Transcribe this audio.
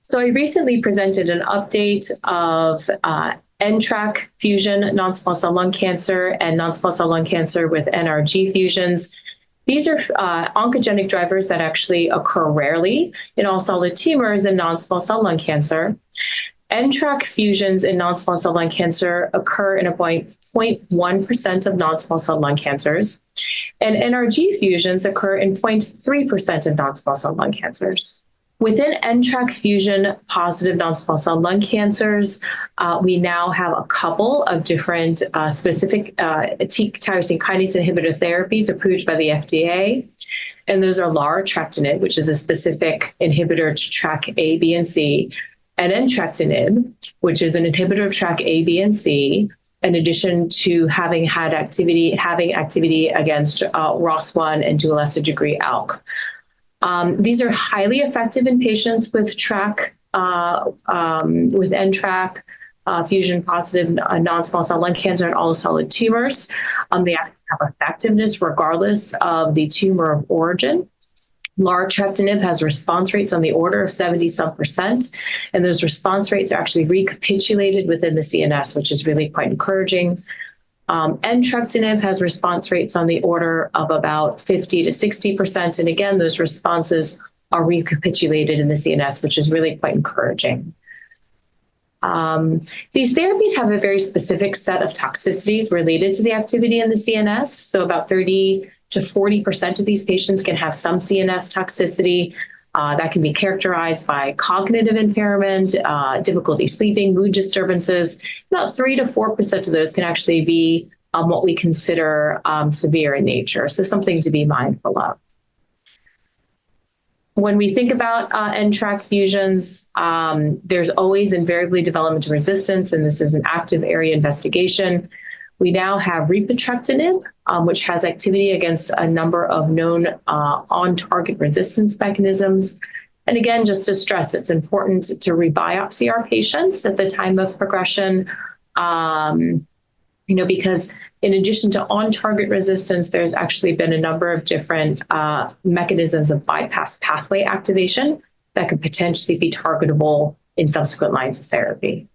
So I recently presented an update of NTRK fusion non-small cell lung cancer and non-small cell lung cancer with NRG fusions. These are oncogenic drivers that actually occur rarely in all solid tumors and non-small cell lung cancer. NTRK fusions in non-small cell lung cancer occur in 0.1% of non-small cell lung cancers, and NRG fusions occur in 0.3% of non-small cell lung cancers. Within NTRK fusion positive non-small cell lung cancers, we now have a couple of different specific tyrosine kinase inhibitor therapies approved by the FDA. And those are Larotrectinib, which is a specific inhibitor to TRK A, B, and C, and Entrectinib, which is an inhibitor of TRK A, B, and C, in addition to having activity against ROS1 and to a lesser degree ALK. These are highly effective in patients with NTRK fusion positive non-small cell lung cancer and all solid tumors. They have effectiveness regardless of the tumor of origin. Larotrectinib has response rates on the order of 70-some%, and those response rates are actually recapitulated within the CNS, which is really quite encouraging. Entrectinib has response rates on the order of about 50-60%, and again, those responses are recapitulated in the CNS, which is really quite encouraging. These therapies have a very specific set of toxicities related to the activity in the CNS, so about 30-40% of these patients can have some CNS toxicity. That can be characterized by cognitive impairment, difficulty sleeping, mood disturbances. About 3-4% of those can actually be what we consider severe in nature, so something to be mindful of. When we think about NTRK fusions, there's always invariably development of resistance, and this is an active area investigation. We now have Repotrectinib, which has activity against a number of known on-target resistance mechanisms. And again, just to stress, it's important to rebiopsy our patients at the time of progression, because in addition to on-target resistance, there's actually been a number of different mechanisms of bypass pathway activation that could potentially be targetable in subsequent lines of therapy.